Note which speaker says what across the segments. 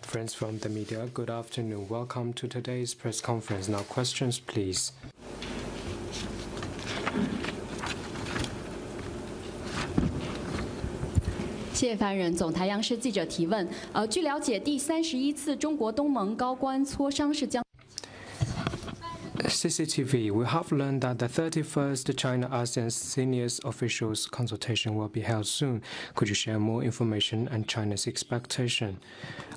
Speaker 1: Friends from the media, good afternoon. Welcome to today's press conference. Now, questions, please.
Speaker 2: 谢谢发言人。总台央视记者提问：据了解，第31次中国东盟高官磋商是将。
Speaker 1: CCTV, we have learned that the 31st China-ASEAN senior officials consultation will be held soon. Could you share more information and China's expectation?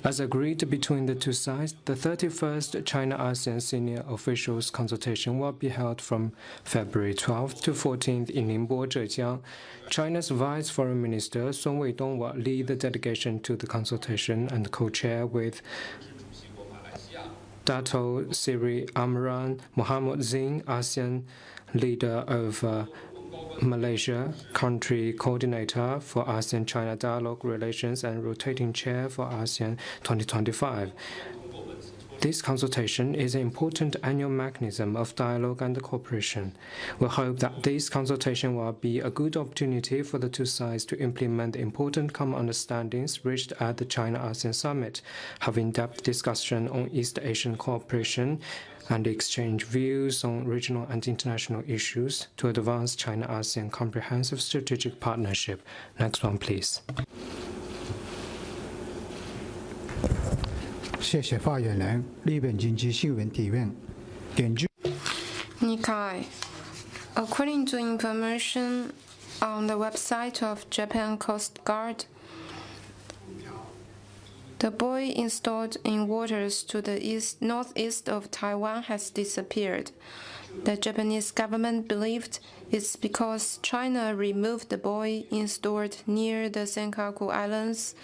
Speaker 1: As agreed between the two sides, the 31st China-ASEAN senior officials consultation will be held from February 12th to 14th in Ningbo, Zhejiang. China's Vice Foreign Minister Sun Weidong will lead the delegation to the consultation and co-chair with Dato Seri Amran Mohammed Zine, ASEAN leader of Malaysia, country coordinator for ASEAN-China dialogue relations and rotating chair for ASEAN 2025. This consultation is an important annual mechanism of dialogue and cooperation. We hope that this consultation will be a good opportunity for the two sides to implement the important common understandings reached at the China-ASEAN Summit, have in-depth discussion on East Asian cooperation, and exchange views on regional and international issues to advance China-ASEAN comprehensive strategic partnership. Next one, please.
Speaker 3: 谢谢发言人。日本经济新闻提问。根据
Speaker 4: Nikkei, according to information on the website of Japan Coast Guard, the buoy installed in waters to the northeast of Taiwan has disappeared. The Japanese government believed it's because China removed the buoy installed near the Senkaku Islands.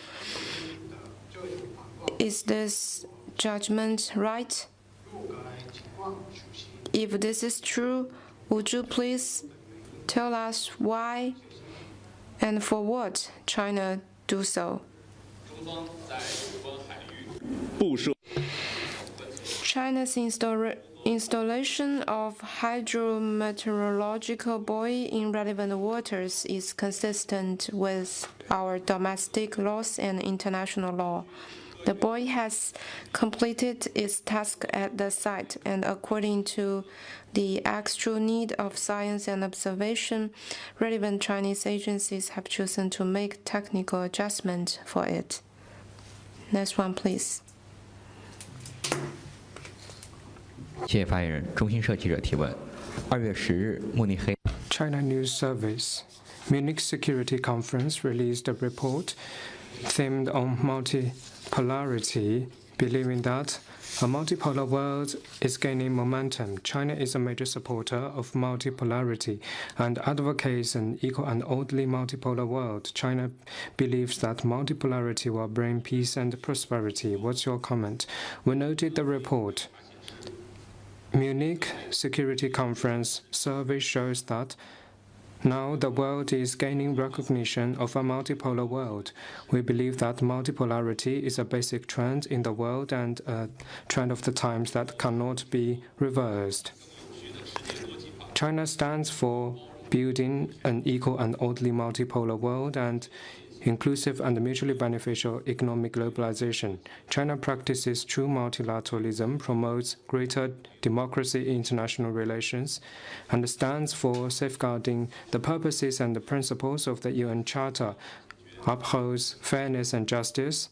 Speaker 4: Is this judgment right? If this is true, would you please tell us why and for what China do so? China's installation of hydrometeorological buoy in relevant waters is consistent with our domestic laws and international law. The buoy has completed its task at the site, and according to the actual need of science and observation, relevant Chinese agencies have chosen to make technical adjustment for it. Next one, please.
Speaker 5: 谢谢发言人。中新社记者提问：2月10日，慕尼黑。
Speaker 1: China News Service. Munich Security Conference released a report themed on multipolarity, believing that a multipolar world is gaining momentum. China is a major supporter of multipolarity and advocates an equal and orderly multipolar world. China believes that multipolarity will bring peace and prosperity. What's your comment? We noted the report. Munich Security Conference survey shows that now the world is gaining recognition of a multipolar world. We believe that multipolarity is a basic trend in the world and a trend of the times that cannot be reversed. China stands for building an equal and orderly multipolar world and inclusive and mutually beneficial economic globalization. China practices true multilateralism, promotes greater democracy in international relations, and stands for safeguarding the purposes and the principles of the UN Charter, upholds fairness and justice,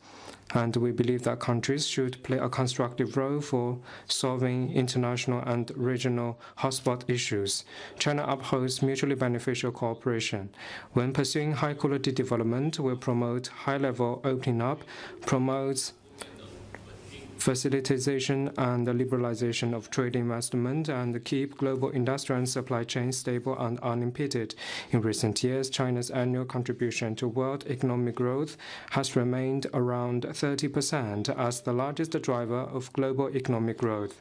Speaker 1: and we believe that countries should play a constructive role for solving international and regional hotspot issues. China upholds mutually beneficial cooperation. When pursuing high-quality development, will promote high-level opening up, promotes facilitation and liberalization of trade investment, and keep global industrial and supply chains stable and unimpeded. In recent years, China's annual contribution to world economic growth has remained around 30% as the largest driver of global economic growth.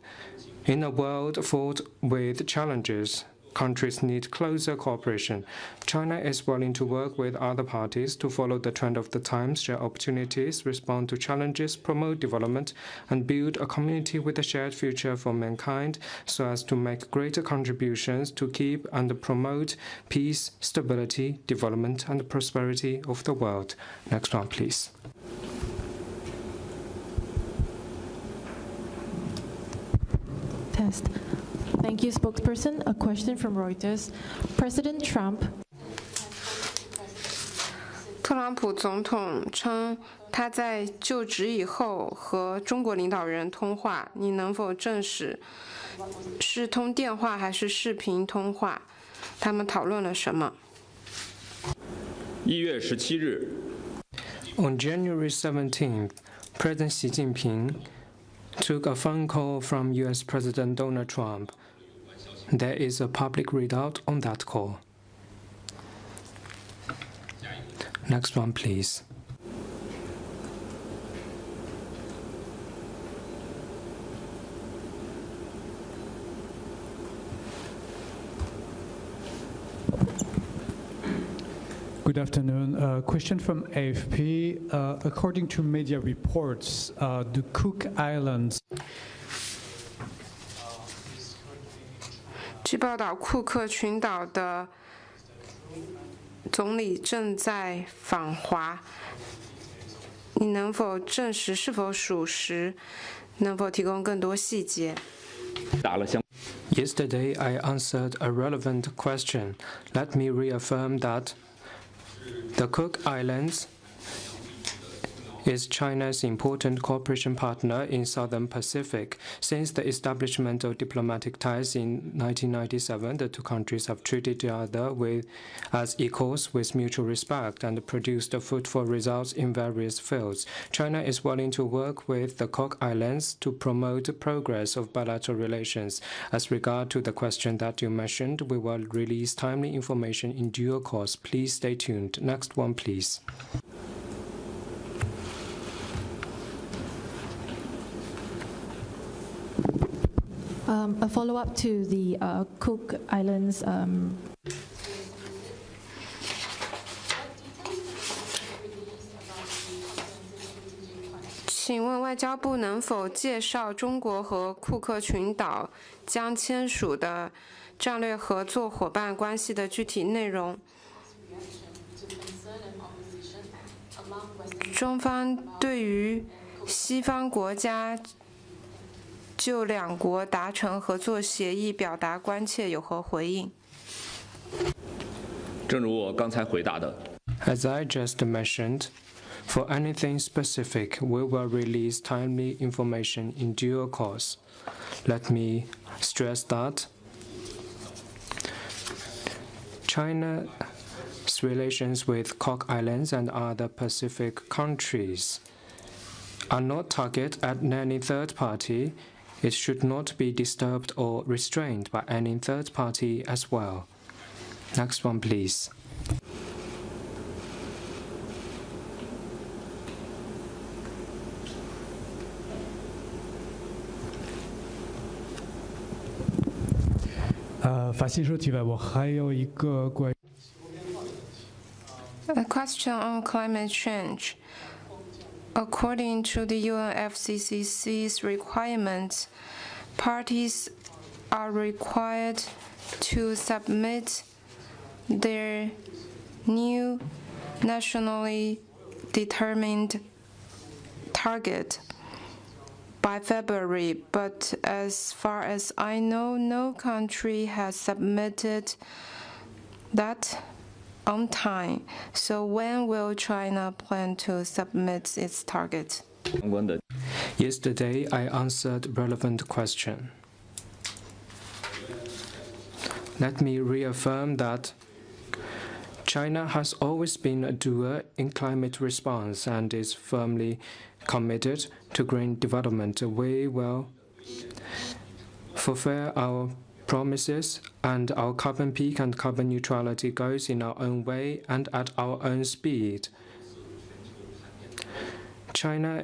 Speaker 1: In a world fraught with challenges, countries need closer cooperation. China is willing to work with other parties to follow the trend of the times, share opportunities, respond to challenges, promote development, and build a community with a shared future for mankind so as to make greater contributions to keep and promote peace, stability, development, and prosperity of the world. Next one, please.
Speaker 6: Test. Thank you, spokesperson. A question from Reuters. President Trump.
Speaker 4: 特朗普总统称，他在就职以后和中国领导人通话，你能否证实是通电话还是视频通话？他们讨论了什么
Speaker 7: ？1月17日
Speaker 1: On January 17th, President Xi Jinping took a phone call from U.S. President Donald Trump. There is a public readout on that call. Next one, please.
Speaker 8: Good afternoon. Question from AFP. According to media reports, the Cook Islands.
Speaker 4: 据报道，库克群岛的总理正在访华，你能否证实是否属实？能否提供更多细节？
Speaker 1: Yesterday, I answered a relevant question. Let me reaffirm that the Cook Islands is China's important cooperation partner in Southern Pacific. Since the establishment of diplomatic ties in 1997, the two countries have treated each other as equals with mutual respect and produced fruitful results in various fields. China is willing to work with the Cook Islands to promote progress of bilateral relations. As regard to the question that you mentioned, we will release timely information in due course. Please stay tuned. Next one, please.
Speaker 6: A follow-up to the Cook Islands.
Speaker 4: 请问外交部能否介绍中国和库克群岛将签署的战略合作伙伴关系的具体内容？中方对于西方国家就两国达成合作协议表达关切有何回应？
Speaker 7: 正如我刚才回答的。
Speaker 1: As I just mentioned, for anything specific, we will release timely information in due course. Let me stress that China's relations with Cook Islands and other Pacific countries are not targeted at any third party. It should not be disturbed or restrained by any third party as well. Next one, please.
Speaker 4: A question on climate change. According to the UNFCCC's requirements, parties are required to submit their new nationally determined target by February, but as far as I know, no country has submitted that on time. So when will China plan to submit its target?
Speaker 1: Yesterday, I answered relevant question. Let me reaffirm that China has always been a doer in climate response and is firmly committed to green development. We will fulfill our promises and our carbon peak and carbon neutrality goals in our own way and at our own speed. China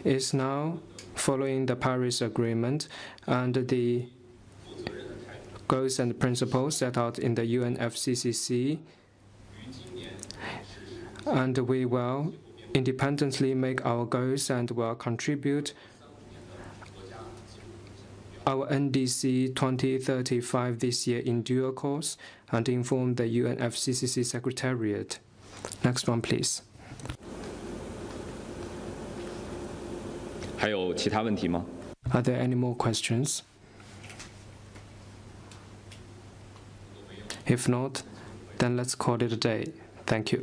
Speaker 1: is now following the Paris Agreement and the goals and principles set out in the UNFCCC, and we will independently make our goals and will contribute our NDC 2035 this year in due course and inform the UNFCCC Secretariat. Next one, please.
Speaker 7: 还有其他问题吗？
Speaker 1: Are there any more questions? If not, then let's call it a day. Thank you.